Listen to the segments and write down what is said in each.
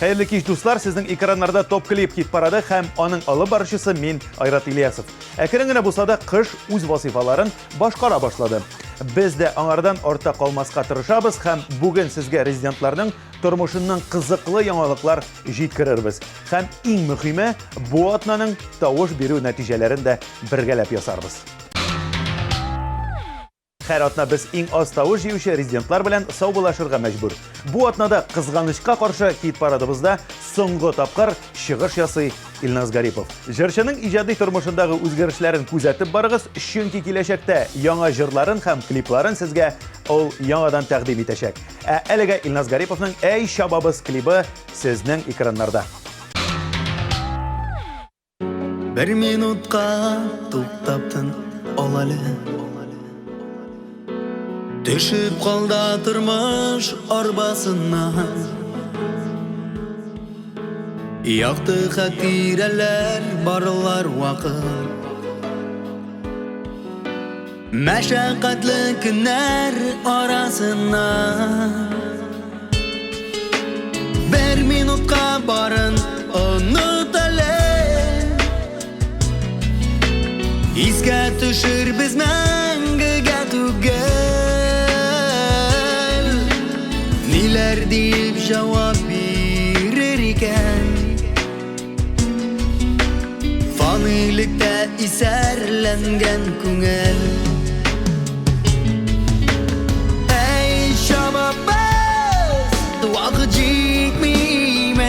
Xayrli kech do'stlar, sizning ekranlarda top klip hit paradi ham aning olib boruvchisi men Ayrat Ilyasov. Akirangina bo'lsa-da qish o'z vazifalarini boshqara boshladi. Biz de anardan orta qolmasqa tirishamiz ham bugun sizga rezidentlarning turmushining qiziqli yangiliklar yetkazamiz. Ham eng muhimi bu atnaning tovush beruv natijalarini da birgalab yasarmiz. Hayratna biz eng oz tovush yeyuvchi rezidentlar bilan savbolashirga majbur. Bu atnada qizg'anishga qarshi hit paradimizda so'nggi topqir shigish yasay Ilnaz Garipov. Jirchining ijodiy turmushidagi o'zgarishlarni kuzatib boramiz, chunki kelajakda yangi jirlarin ham kliplarini sizga ol yangidan taqdim etashak. Aliga Ilnaz Garipovning Ey Shabobiz klibi sizning ekranlarda. Bir minutqa to'xtabdin olali. Düşüp qalda turmush arbasından. Yaktı xatireler barlar vaqt. Meşaqqatli günler arasından. Bir minutqa barın unutali. Isga tushir biz mangiga tugel. Niler deyip cevap verir iken. Fanilikte iserlengen kungel. Ey Şababız, vakı cikmiymiş.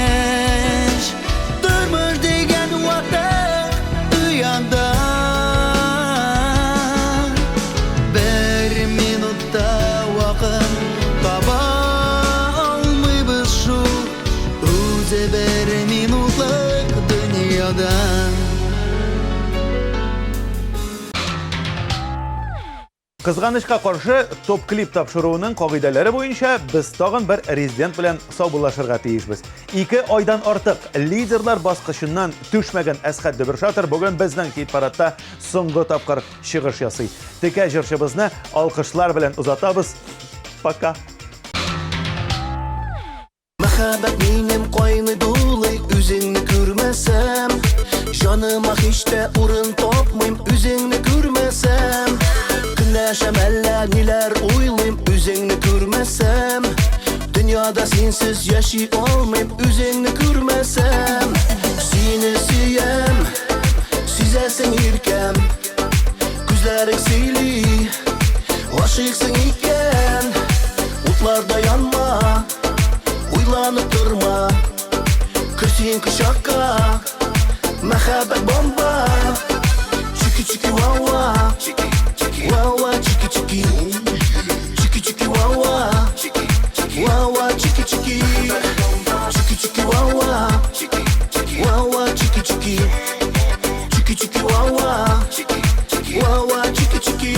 Durmuş degen vakti uyanda. Bir minutta vakın baba almıybız şu Uze bir minutlık dünyada. Qizg'anishga qarshi top klip topshiruvining qoidalari bo'yicha biz tag'in bir rezident bilan hisoblashirga tegishmiz. 2 oydan ortiq liderlar bosqishidan tushmagan Asqat Dibrshatir bugun bizning hit paradda so'nggi topqir shigish yasay. Tika jirchimizni olqishlar bilan uzatamiz. Paka. Mahabbet benim qoyni do'li o'zingni ko'rmasam, jonima hech de o'rin topmayim o'zingni ko'rmasam. Güneşem eller neler oylayım üzerine görmesem. Dünyada sensiz yaşay olmayıp üzerine görmesem. Seni siyem, sizesin irkem. Gözlerin sili, aşıksın iken. Utlarda yanma, uylanıp durma. Kışın kışakka, mehabbet bomba. Çiki çiki wawa, wawa chiki chiki, chiki chiki wawa, wawa chiki chiki, chiki chiki wawa, wawa chiki chiki, chiki chiki wawa, wawa chiki chiki.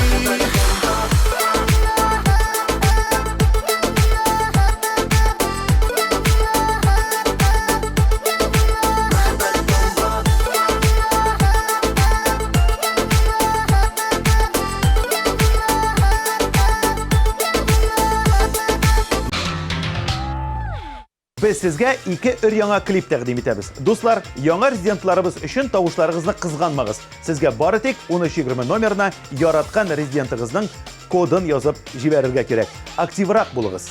Biz sizga 2 yangi klip taqdim etamiz. Do'stlar, yangi rezidentlarimiz uchun tovushlarıngizni qizg'anmag'iz. Sizga bari tek 1320 nomerni yaratgan rezidentingizning kodini yozib jibarirga kerak. Aktivroq bo'ling'iz.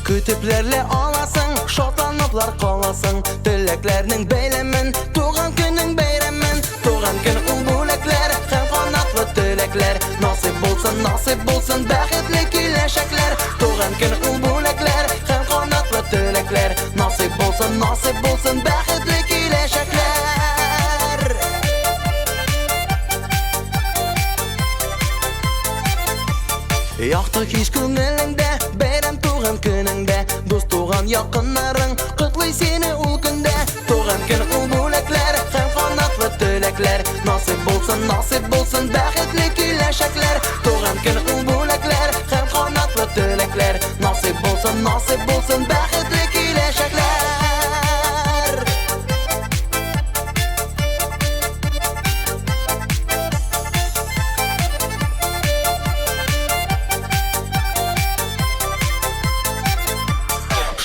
Kütüplerle alasın, şotlanıplar kalasın. Dileklerinin beylemin, doğan günün beyremin. Doğan gün ulbulekler, hem kanatlı dilekler. Nasip bulsun, bəxtli kileşekler. Doğan gün ulbulekler, hem kanatlı dilekler. Nasip bulsun, bəxtli kileşekler. Яқты кеш көңіліңде, бәйрәм туған күніңде, дос туған якыннарың құтлый сені ул күнде. Туған күн ул бүләкләр һәм канатлы теләкләр, насип булсын бәхетле киләчәкләр. Туған күн ул бүләкләр һәм канатлы теләкләр, насип булсын бәхетле киләчәкләр.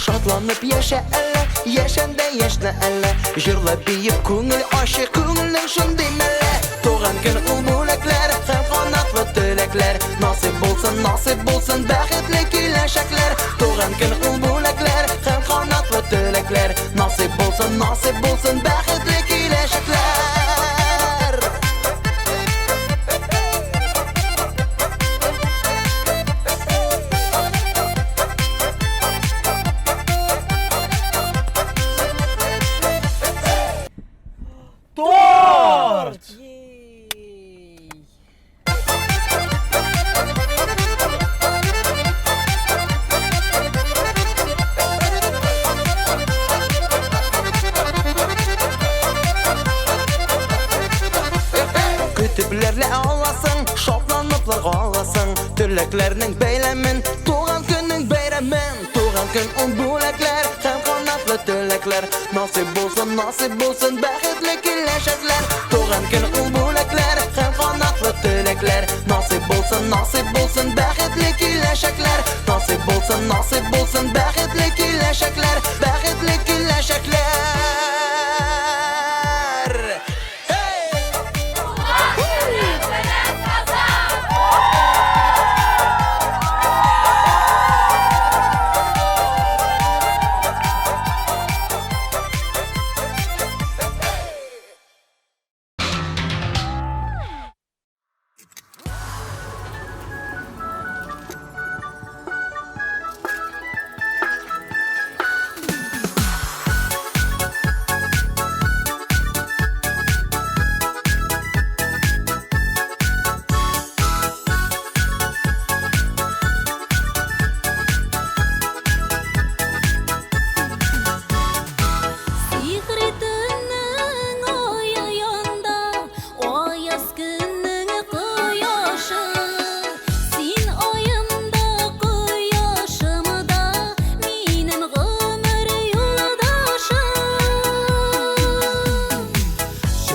Шатланып яшә әллә, яшәндә яшнә әллә, җырлап биеп күңел ашы, күңелнең шундый мәллә. Туган көн ул бүләкләр һәм канатлы теләкләр, насип булсын бәхетле киләчәкләр. Туган көн ул бүләкләр һәм канатлы теләкләр, насип булсын бәхетле киләчәкләр. Көтүпләрле аласың, шатланыплар аласың, теләкләрнең бәйләмен, туган көннең бәйрәмен. Туган көн ул бүләкләр һәм канатлы теләкләр, насип булсын бәхетле киләчәкләр. Туган көн ул бүләкләр һәм канатлы теләкләр, насип булсын бәхетле киләчәкләр. Насип булсын бәхетле киләчәкләр, бәхетле киләчәкләр.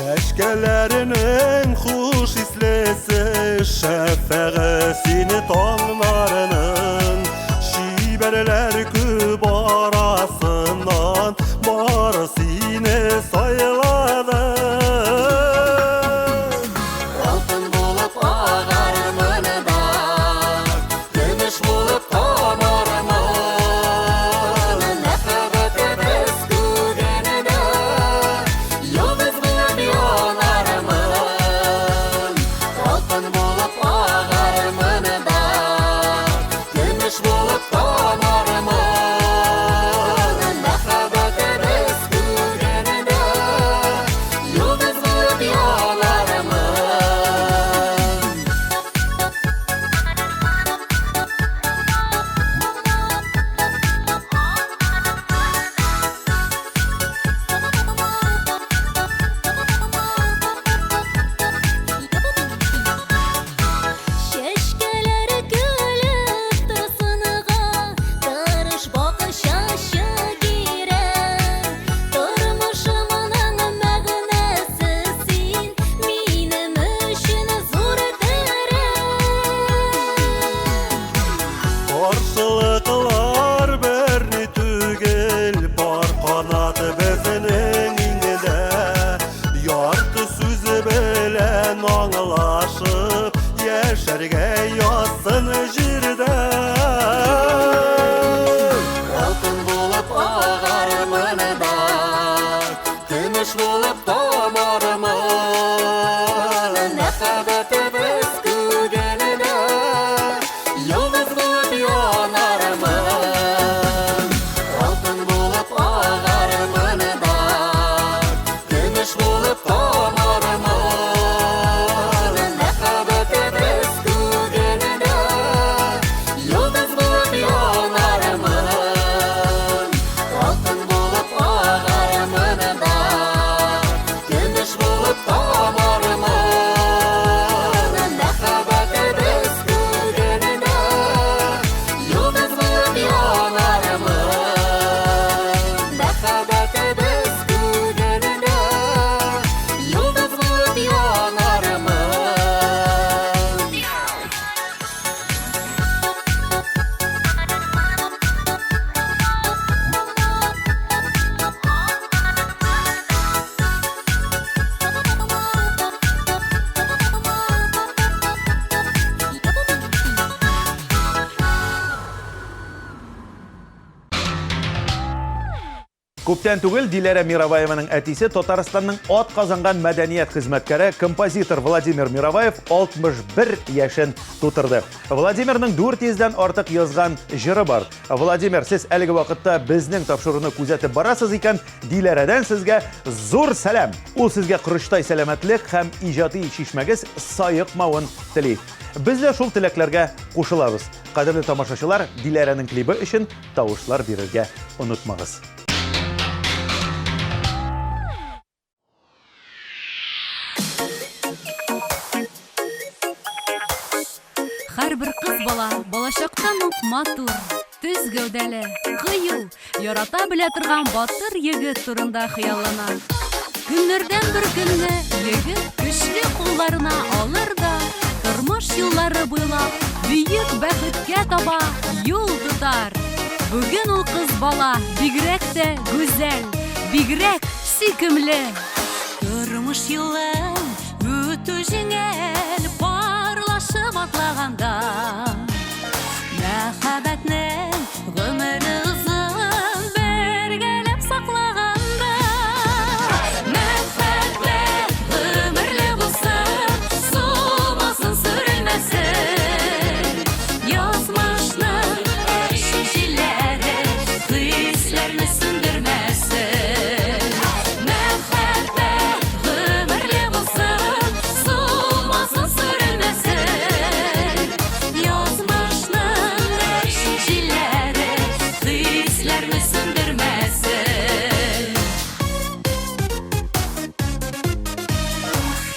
Şəşkələrinin xuş isləsi, şəfəğə seni tonlarının, şibərlər küb arasından, bar seni sayladı. Алтын булып агармын да, көмеш булып тамармын. Мәхәббәтебез күгәнедә, йолдыз булып янармын. Алтын булып агармын да, көмеш булып тамармын. Мәхәббәтебез күгәнедә, йолдыз булып янармын. Шәшкәләр көлеп тырсыныга, тырыш бакышашы кирәк. Тормышымның мәгънәсе син, минем өчен зур терәк. Каршылыклар берни түгел, бар канаты безнең иңдә. Ярты сүзе белән аңлашып, яшәргә язсын җирдә. Алтын булып агармын да, көмеш булып тамармын. Мәхәббәтебез күгәнедә, йолдыз булып янармын. Алтын булып агармын да, көмеш булып тамармын. Мәхәббәтебез күгәнедә, Күптән түгел Диләрә Мироваеваның әтисе Татарстанның ат казанган мәдәният хезмәткәре композитор Владимир Мироваев 61 яшен тутырды. Владимирның 400-дән артык язган җыры бар. Владимир, сез әлеге вакытта безнең тапшыруны күзәтеп барасыз икән, Диләрәдән сезгә зур сәлам. Ул сезгә кырыштай сәламәтлек һәм иҗади шишмәгез саекмавын тели. Без дә шул теләкләргә кушылабыз. Кадерле тамашачылар, Диләрәнең клибы өчен тавышлар бирергә онытмагыз. Һәрбер кыз бала балачактан ук матур, төз гәүдәле, кыю, ярата белә торган батыр егет турында хыяллана. Көннәрдән бер көнне егет көчле кулларына алыр да тормыш юллары буйлап бөек бәхеткә таба юл тотар. Бүген ул кыз бала бигрәк тә гүзәл, бигрәк сөйкемле. Тормыш юлын үтү җиңел парлашып атлаганда, мәхәббәтнең гомере узын бергәләп саклаганда, мәхәббәт гомерле булсын, сулмасын, сүрелмәсен, язмышның шишеләре хисләрне сүндермәсен. Мәхәббәт гомерле булсын, сулмасын, сүрелмәсен, язмышның шишеләре хисләрне сүндермәсен.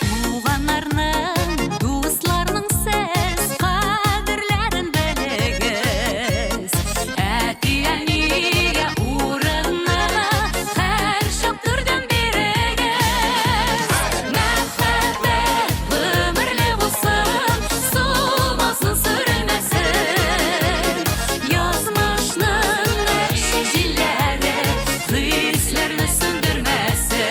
Туганнарның, дусларның сез кадерләрен белегез. Әти-әнигә урынны һәр чак түрдән бирегез. Мәхәббәт гомерле булсын, сулмасын, сүрелмәсен, язмышның шишеләре хисләрне сүндермәсен.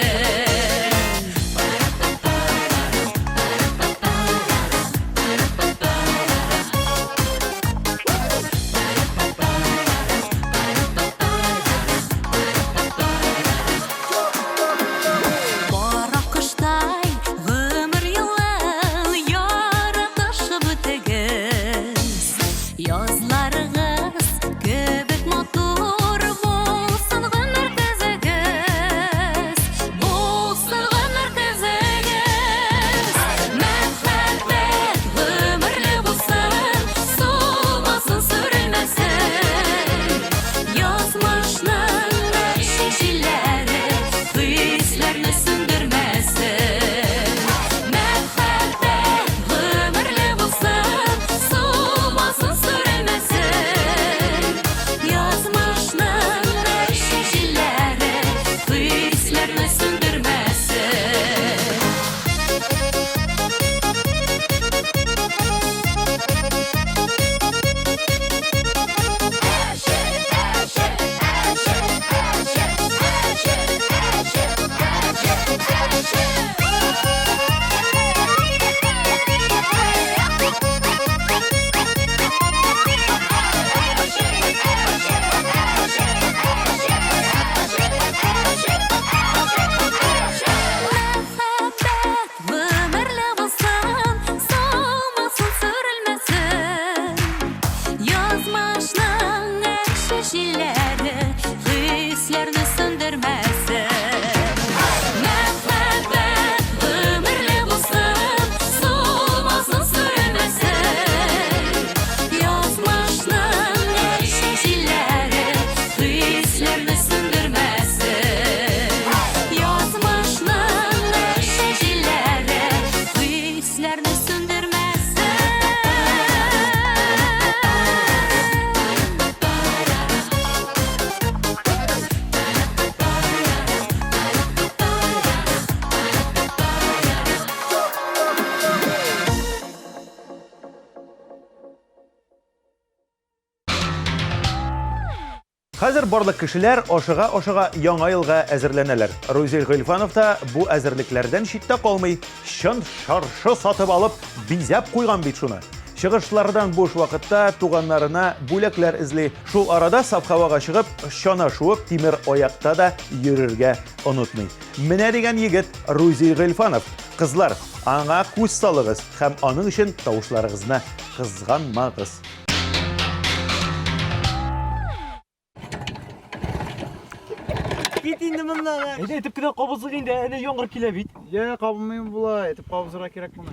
Бара кыштай гомер юлын яратышып үтегез. Язларыгыз кебек матур булсын гомер төзегез, булсын гомер төзегез. Мәхәббәт гомерле булсын, сулмасын, сүрелмәсен, язмышның шишеләре хисләрне сүндермәсен. Мәхәббәт гомерле булсын, сулмасын, сүрелмәсен, язмышның шишеләре хисләрне сүндермәсен. Мәхәббәт гомерле булсын, сулмасын, сүрелмәсен, язмышның шишеләре хисләрне сүндермәсен. Мәхәббәт гомерле булсын, сулмасын, сүрелмәсен, язмышның шишеләре хисләрне сүндермәсен, язмышның шишеләре хисләрне сүндермәсен. Хәзер барлык кешеләр ашыга яңа елга әзерләнәләр. Рузель Гыйльфанов та бу әзерлекләрдән читтә калмый, чын шаршы сатып алып, бизәп куйган бит шуны. Чыгышлардан буш вакытта туганнарына бүләкләр эзли. Шул арада саф һавага чыгып, чана шуып, тимер аякта да йөрергә онытмый. Менә дигән егет Рузи Гыйльфанов. Кызлар, аңа күз салыгыз һәм аның өчен тавышларыгызны кызганмагыз. Кит инде моннан. Әйдә этеп кенә кабызык инде, әнә яңгыр килә бит. Я кабылмыйм була, этеп кабызырга кирәк моны.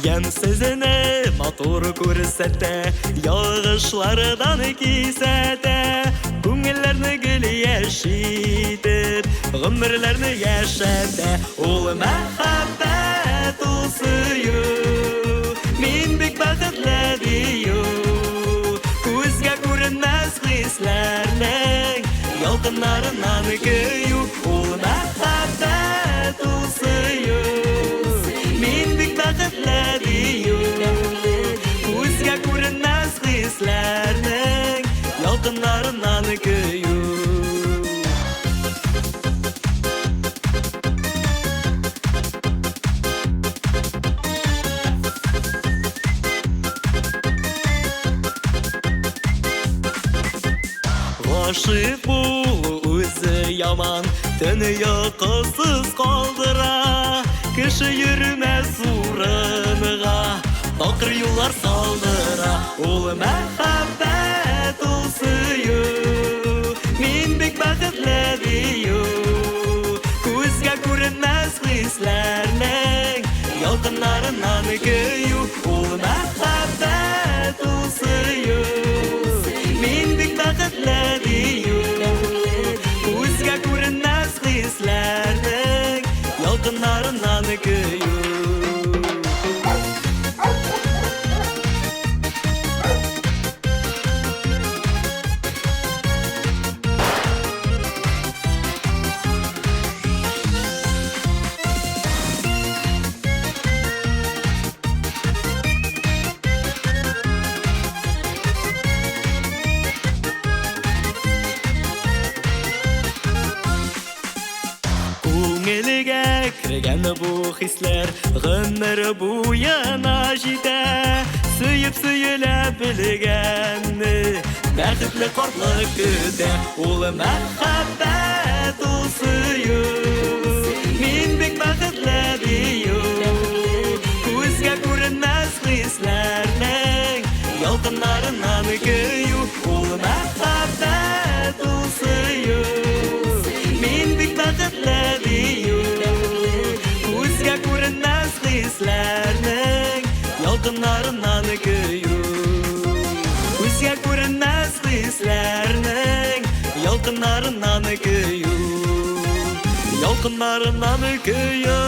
Ямсызыны матур күрсәтә, ягышлардан кисәтә, күңелләрне гел яшитеп, гомерләрне яшәтә. Ул мәхәббәт ул сөю, мин бик бәхетле дию, күзгә күренмәс хисләрнең ялкыннарыннан көю. Ул мәхәббәт ул сөю, мин бик бәхетле дию, күзгә күренмәс хисләрнең ялкыннарыннан көю. Гашык булу үзе яман, төне йокысыз калдыра, кеше йөрмәс урыныга, такыр юллар салдыра. Ул мәхәббәт ул сөю, мин бик бәхетле дию, күзгә күренмәс хисләрнең ялкыннарыннан көю. Ул мәхәббәт ул сөю, мин бик бәхетле дию, күзгә күренмәс хисләрнең ялкыннарыннан көю. Күңелгә кергән бу хисләр гомер буена җитә, сөеп сөелә белгәнне бәхетле картлык көтә. Ул мәхәббәт ул сөю, мин бик бәхетле дию, күзгә күренмәс хисләрнең ялкыннарыннан көю. Ул мәхәббәт ул сөю, мин бик бәхетле дию, күзгә күренмәс хисләрнең ялкыннарыннан көю. Күзгә күренмәс хисләрнең ялкыннарыннан көю, ялкыннарыннан көю.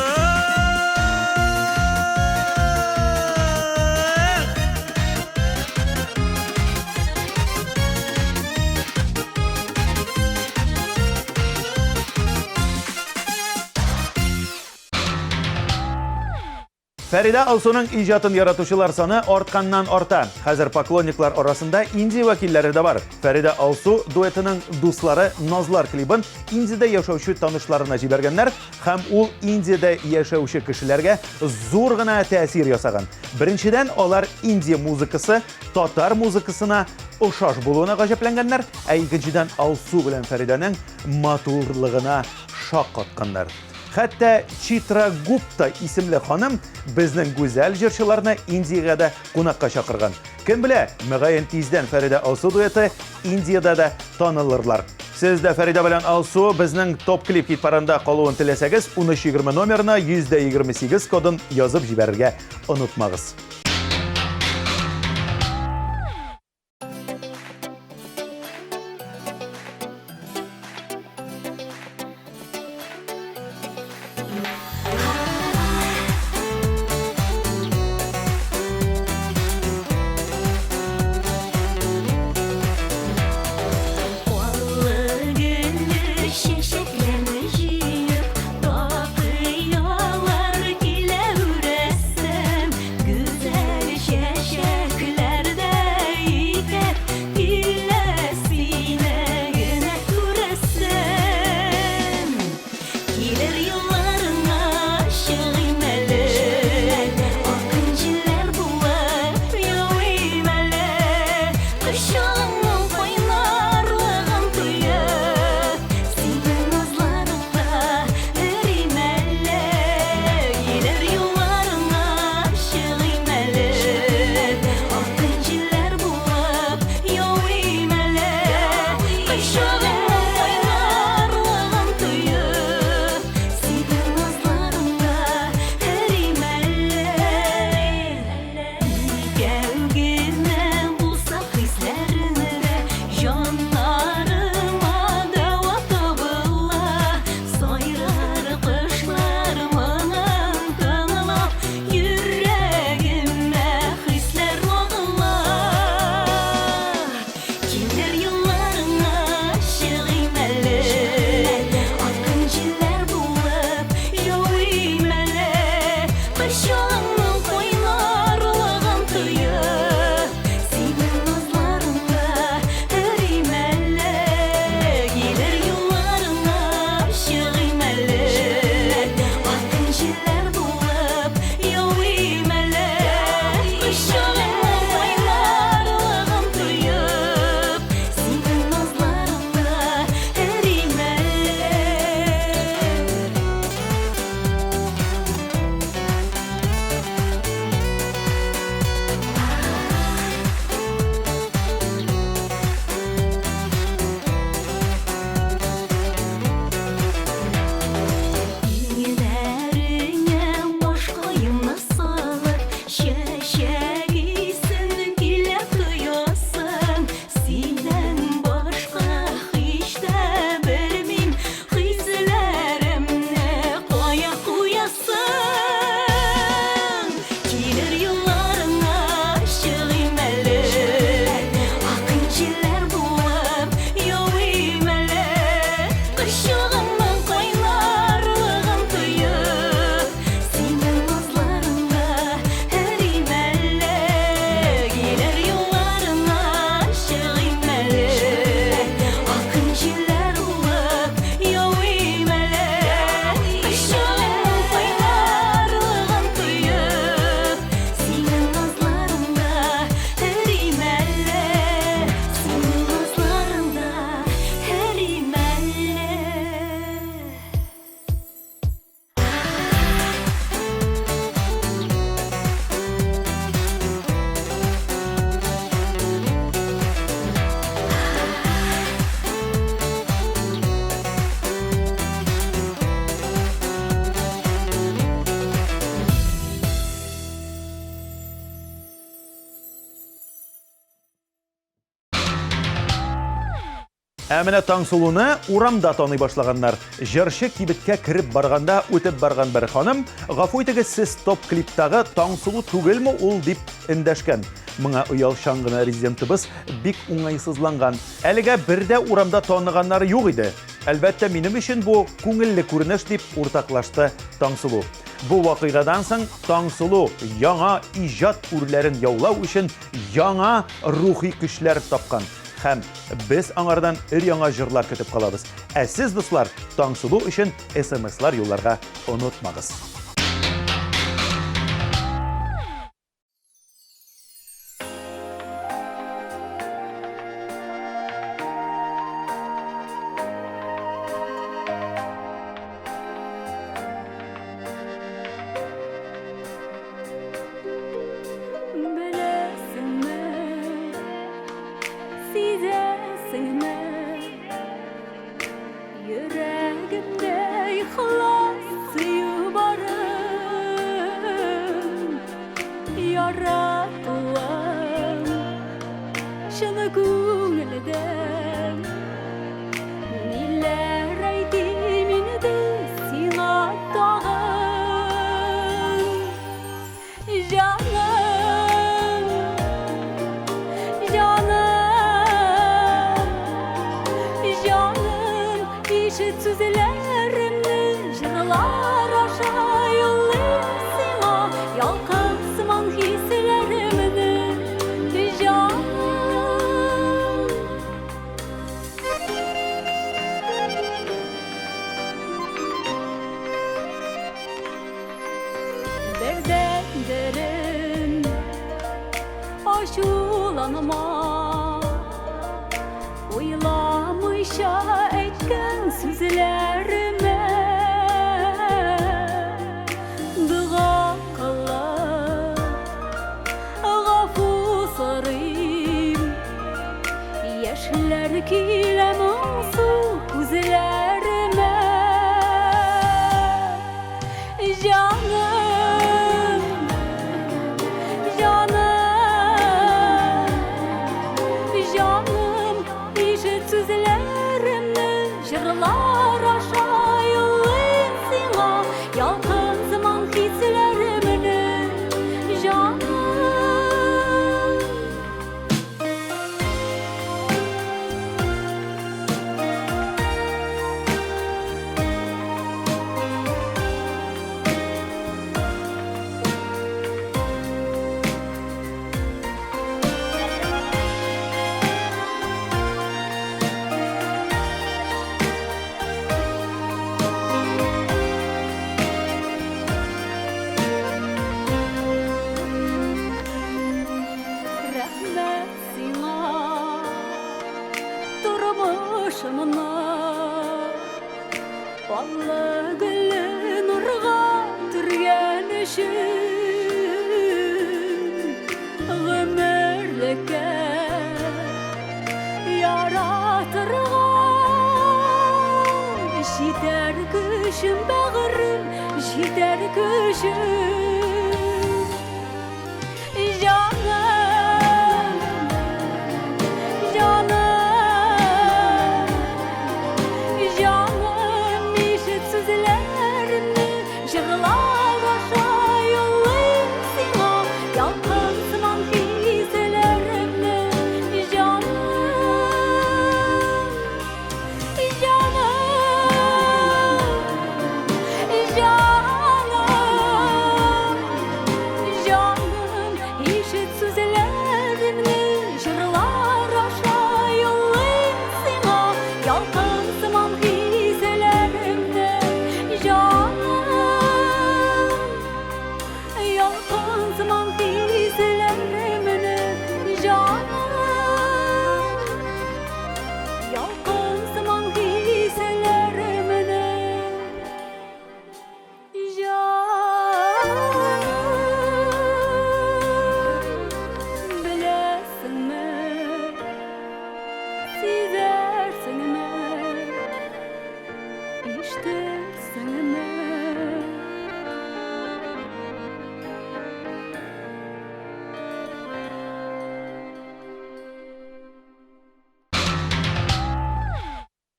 Фәрида Алсуның иҗатын яратучылар саны артканнан арта. Хәзер поклонниклар арасында инди вәкилләре дә бар. Фәрида Алсу дуэтының дуслары Назлар клибын Индиядә яшәүче танышларына җибәргәннәр һәм ул Индиядә яшәүче кешеләргә зур гына тәэсир ясаган. Беренчедән, алар Индия музыкасы татар музыкасына охшаш булуына гаҗәпләнгәннәр, ә икенчедән Алсу белән Фәриданың матурлыгына шак катканнар. Хәтта Читра Гупта исемле ханым безнең гүзәл җырчыларны Индиягә дә кунакка чакырган. Кем белә, мөгаен тиздән Фәрида Алсу дуэты Индиядә дә танылырлар. Сез дә Фәрида белән Алсу безнең топ клип хит-парында калуын теләсәгез, 1320 номерына 100-28 кодын язып җибәрергә онытмагыз. Әміне Таңсулуны урамда таный башлаганнар. Жыршы кибеткә кирип барганда үтеп барган бер ханым, гафу итегез, сез топ клиптагы Таңсулу түгелме ул дип эндәшкән. Моңа оялшан гына резидентыбыз бик уңайсызланган. Әлегә бердә урамда таныганнары юк иде. Әлбәттә, минем өчен бу күңелле күренеш дип уртаклашты Таңсулу. Бу вакыйгадан соң Таңсулу яңа иҗат үрләрен яулау өчен яңа рухи көчләр тапкан. Һәм без аңардан өр-яңа җырлар көтеп калабыз. Ә сез, дуслар, Таңсулу өчен SMS-лар юлларга онытмагыз.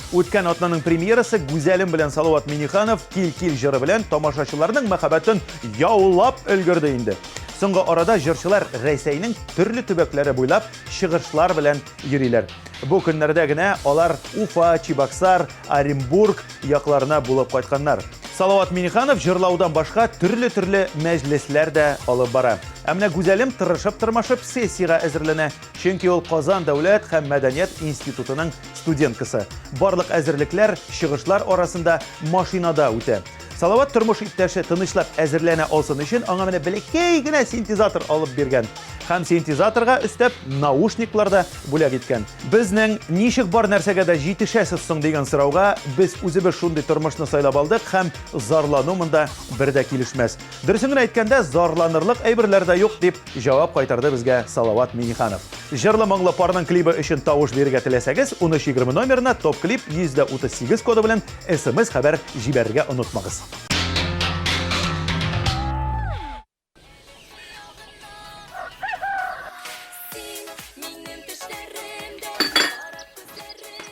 Өткен атнаның премьерасы Гүзәлем белән Салават Миниханов кил-кил җыры белән тамашачыларның мәхәббәтен яулап өлгерде инде. Соңгы арада җырчылар Рәсәйнең төрле төбәкләре буйлап чыгышлар белән йөриләр. Бу көннәрдә генә алар Уфа, Чебоксар, Оренбург якларына булып кайтканнар. Салават Миниханов җырлаудан башка төрле мәҗлесләр дә алып бара. Ә менә Гүзәлем тырышып сессиягә әзерләнә, чөнки ул Казан дәүләт һәм мәдәният институтының студенткасы. Барлык әзерлекләр чыгышлар арасында машинада үтә. Салават тормыш иптәше тынычлап әзерләнә алсын өчен аңа менә бәләкәй генә синтезатор алып биргән. Һәм синтезаторга өстәп наушниклар да бүләк иткән. Безнең ничек бар нәрсәгә дә җитешәсез соң дигән сорауга без үзебез шундый тормышны сайлап алдык һәм зарлану монда бер дә килешмәс. Дөресен генә әйткәндә, зарланырлык әйберләр дә юк дип җавап кайтарды безгә Салават Миниханов. Җырлы моңлы парның клибы өчен тавыш бирергә теләсәгез, 1320 номерына топ клип 138 коды белән SMS хәбәр җибәрергә онытмагыз.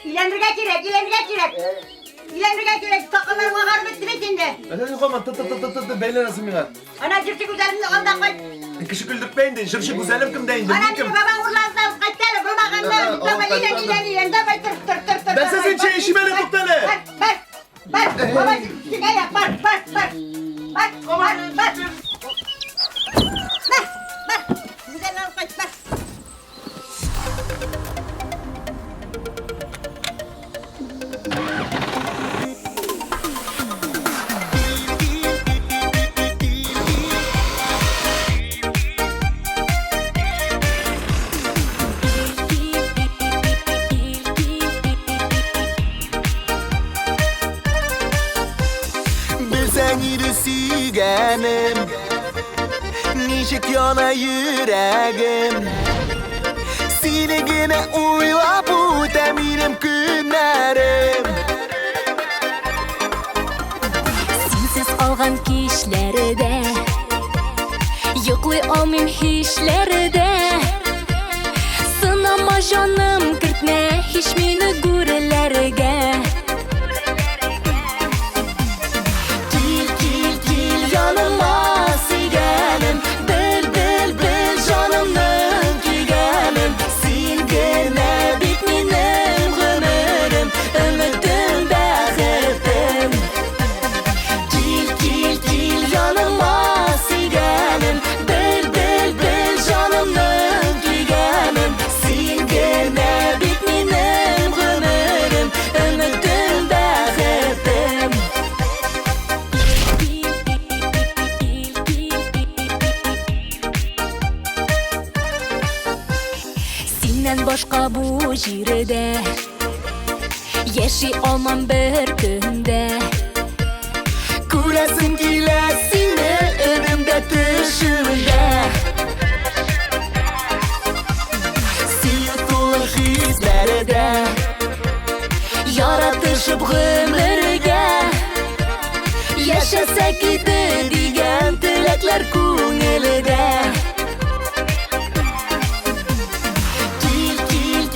İlendirge kirek. Takılarıma harbi ettim şimdi. Efendim koman tı beyler mı? Ana cırçı güzelimle kaldak koy. Kişi güldürtmeyin de, şırşı güzelim kim deyin de. Ana bir baba urlansın, kaçtalı, bulmağında, baba ilen, da bay tır. Ben sizin çay işi beni tuttale. Bak, baba ne yap, bak. Bak, güzel al kaç, bak. Seni süygenim, nişik yana yüreğim. Seni gene uylap utemirim günlerim. Sensiz olgan kishlerde yo'qlay olmayim hishlarda. Sınama canım kirtme hiç meni gurlarga. Yanıma sigenim, bil canımın kigenim. Sen gene bitmenim ömrüm, ümidim bəxtim. Gil yanıma sigenim, bil canımın kigenim. Sen gene bitmenim ömrüm, ümidim bəxtim. Senden başka bu jirde yaşay olmam bir günde. Kuresim kile seni önümde düşümde. Siyutulur hizlerde, yaratışıp ömürge. Yaşasak idi diyen dilekler ko'ngilda.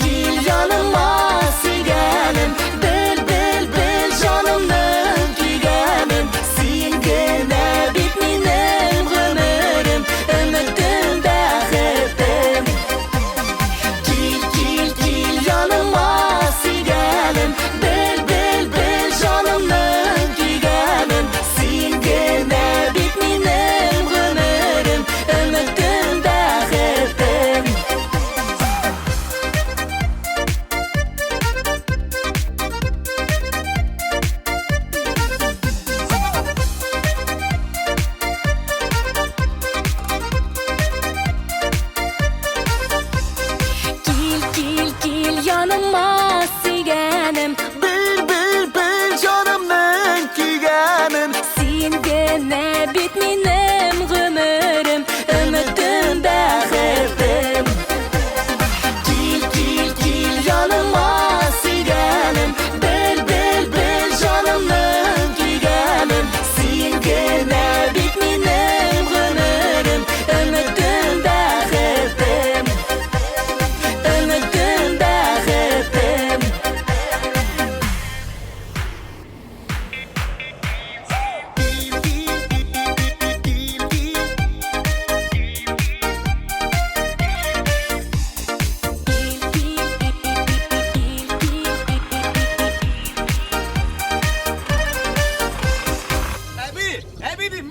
Gil yanıma sigenim, bil canımın kigenim. Sen gene bitmenim ömrüm, ümidim bəxtim. Gil yanıma sigenim, bil canımın kigenim. Sen gene bitmenim ömrüm.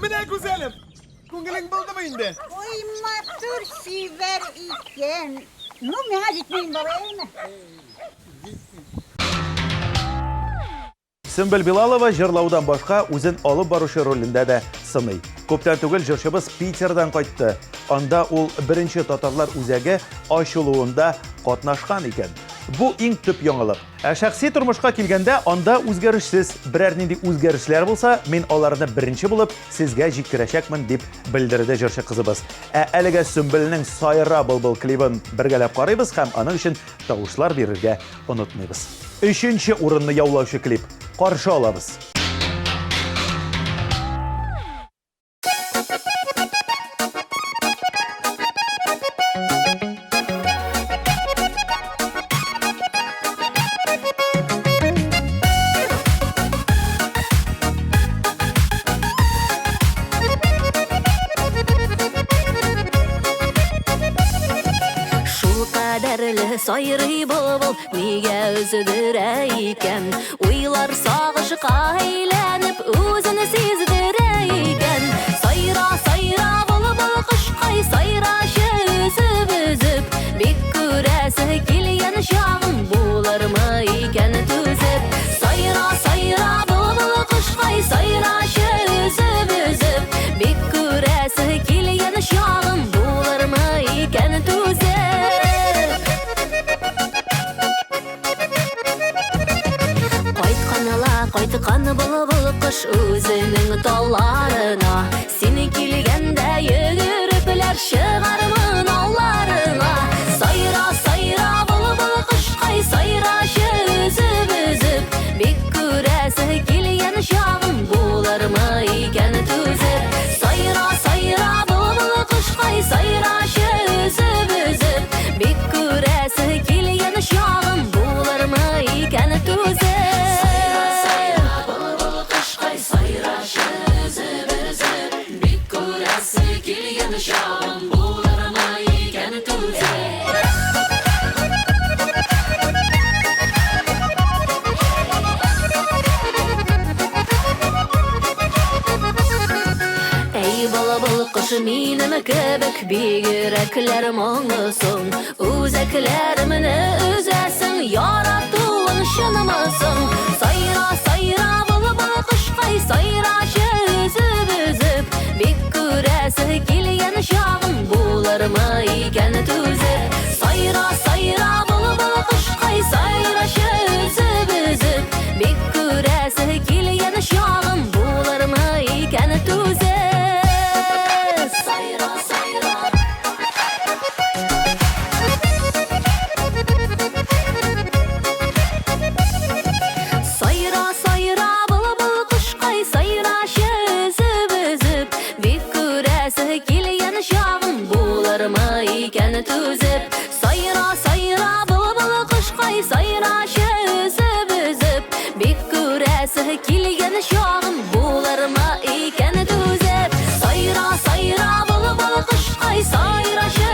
bile güzelim. Kungilin buldu mu indi? Oy matır siver iken. Ну, миңа жетмейін бала еме. Сөмбел Билалова жырлаудан башка үзен алып барушы ролендә дә сыный. Күптән түгел җырчыбыз Питердан кайтты. Анда ул беренче татарлар үзәге ачылуында катнашкан икән. Бу иң төп яңалык. Ә шәхси тормышка килгәндә, анда үзгәрешсез берәр нинди үзгәрешләр булса, мин аларны беренче булып сезгә җиткерәчәкмен дип белдерде җырчы кызыбыз. Ә әлегә Сөмбелнең Сайра былбыл клибын бергәләп карыйбыз һәм аның өчен тавышлар бирергә онытмыйбыз. 3нче урынны яулаучы клип. Каршы алабыз. Сайрый былбыл нигә үзедерә икән? Уйлар сагышка әйләнеп үзен сиздерә икән. Сайра, сайра былбыл кышкай, сайрачы үзеп, бик күрәсе килгән чагым булырмы икән түзеп. Сайра, сайра былбыл кышкай, сайрачы үзеп, бик күрәсе килгән чагым булырмы икән түзеп. Кайтканы былбыл кыш үзенең талларына, сине килгәндә йөгерүпләр чыгармын алларына. Сайра, сайра былбыл кышкай, сайрачы үзеп, бик күрәсе килгән чагым булырмы икән түзеп. Сайра, сайра былбыл кышкай, сайрачы үзеп, бик күрәсе килгән чагым булырмы икән түзеп. Минем кебек бигрәкләр моңлысын, үзәкләремне үзәсең, яратуың чынмысың. Сайра, сайра былбыл кышкай, сайрачы үзеп, бик күрәсе килгән чагым булырмы икән түзеп. Сайра, сайра былбыл кышкай, сайрачы үзеп, бик күрәсе килгән чагым булырмы икән түзеп. Түзеп, сайра, сайра былбыл кышкай, сайрачы үзеп, бик күрәсе килгән чагым булырмы икән түзеп. Сайра, сайра былбыл кышкай, сайрачы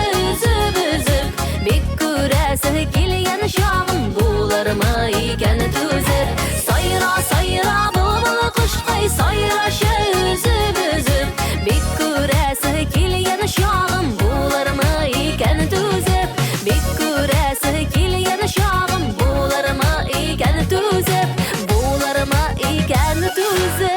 үзеп, бик күрәсе килгән чагым булырмы икән түзеп. Сайра, сайра былбыл кышкай, сайрачы үзеп, бик күрәсе килгән чагым булырмы икән түзеп, бик күрәсе килгән чагым булырмы икән түзеп, булырмы икән түзеп.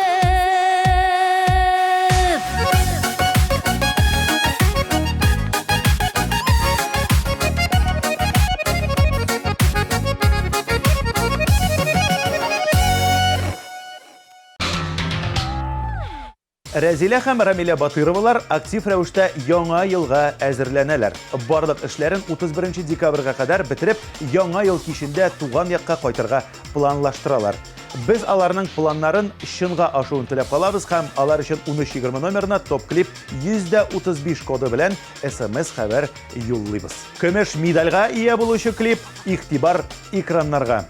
Рәзилә һәм Рамиля Батыровалар актив рәвештә яңа елга әзерләнәләр. Барлык эшләрен 31 декабрьгә кадәр бетереп, яңа ел кичендә туган якка кайтырга планлаштыралар. Без аларның планнарын чынга ашуын теләп калабыз һәм алар өчен 1320 номерына топ-клип 135 коды белән SMS хәбәр юллыйбыз. Көмеш медальгә ия булучы клип игътибар экраннарга.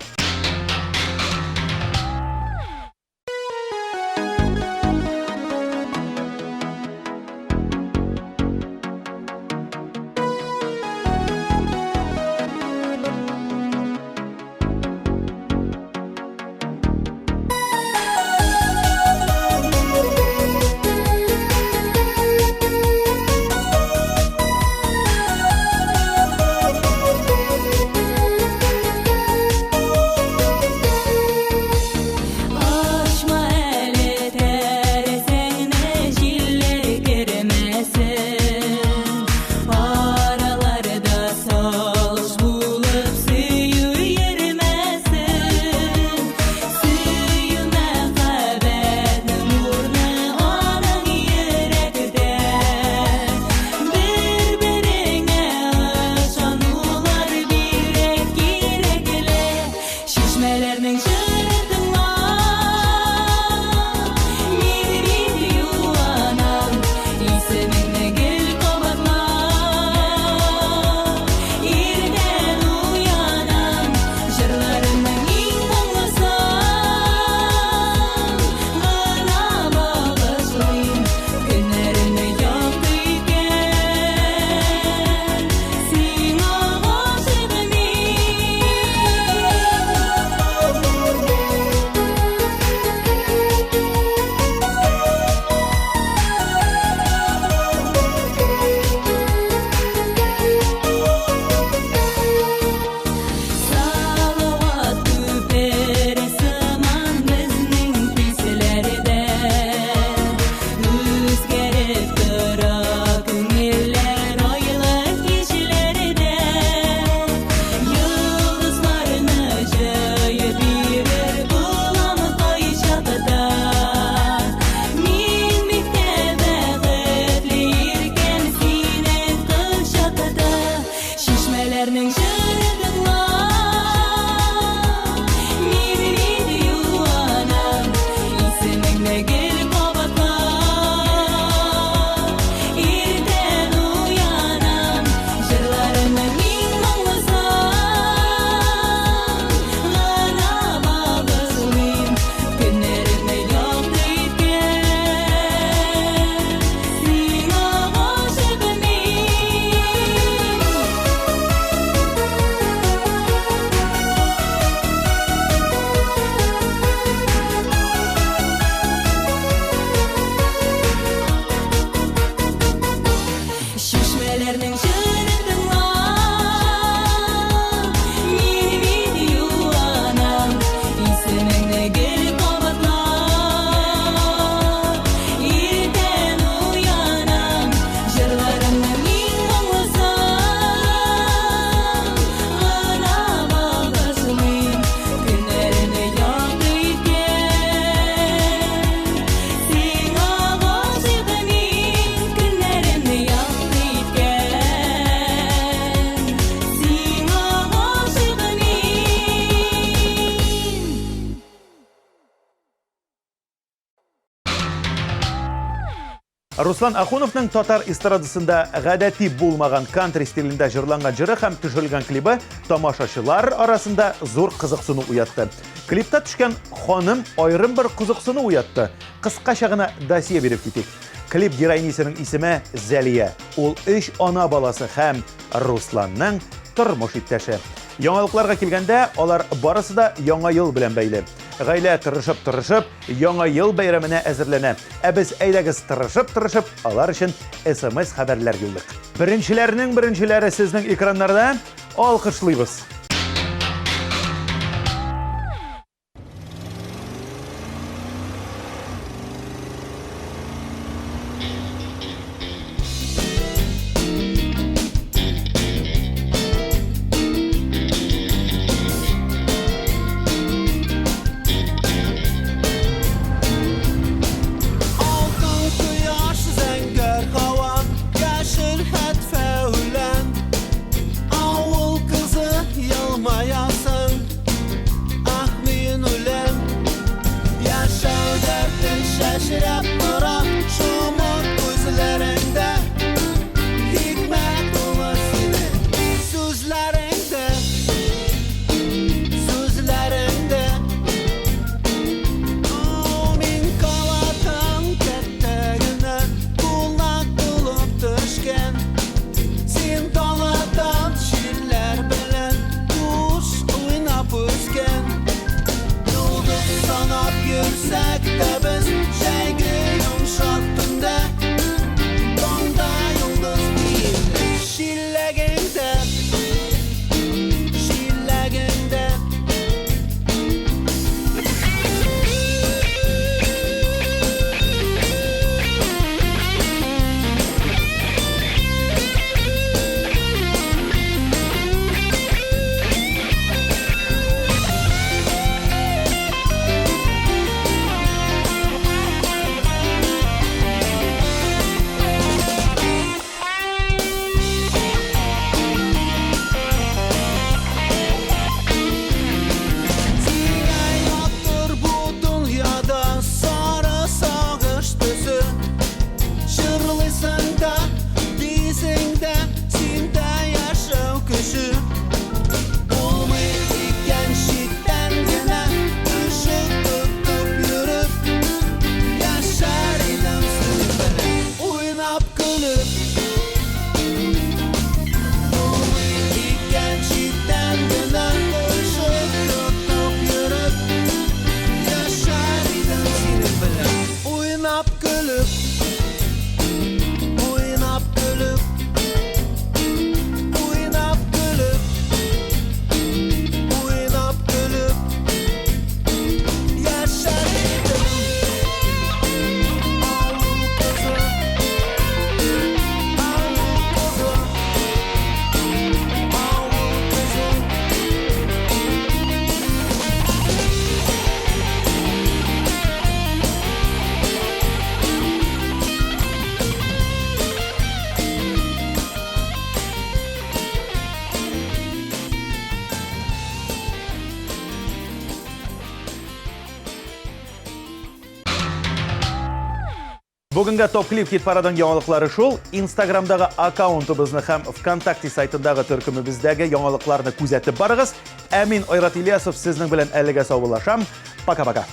Руслан Ахуновның татар эстрадасында гадәти булмаган кантри стилендә җырланган җыры һәм төшерелгән клибы тамашачылар арасында зур кызыксыну уятты. Клипта төшкән ханым аерым бер кызыксыну уятты. Кыскача гына досье биреп китик. Клип героинисының исеме Зәлия. Ул 3 ана баласы һәм Русланның тормыш иптәше. Яңалыкларга килгәндә, алар барысы да яңа ел белән бәйле. Гаилә тырышып, яңа ел бәйрәменә әзерләнә. Ә без әйдәгез тырышып, алар өчен SMS хәбәрләр юллык. Беренчеләре сезнең экраннарда, алкышлыйбыз. Бүгінгі топ-клип хит-парадың яңалыклары шул. Инстаграмдагы аккаунтыбызны һәм ВКонтакте сайтындагы төркемебездәге яңалыкларны күзәтеп барыгыз. Ә мин Айрат Ильясов сезнең белән әлегә саубуллашам. Пока-пока.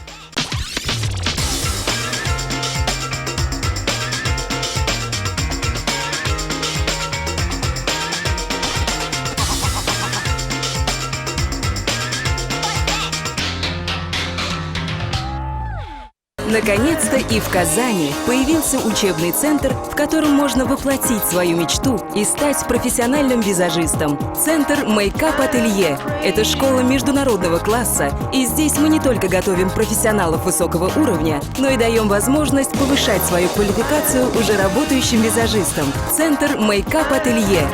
Наконец-то и в Казани появился учебный центр, в котором можно воплотить свою мечту и стать профессиональным визажистом. Центр Makeup Ателье – это школа международного класса, и здесь мы не только готовим профессионалов высокого уровня, но и даем возможность повышать свою квалификацию уже работающим визажистам. Центр Makeup Ателье.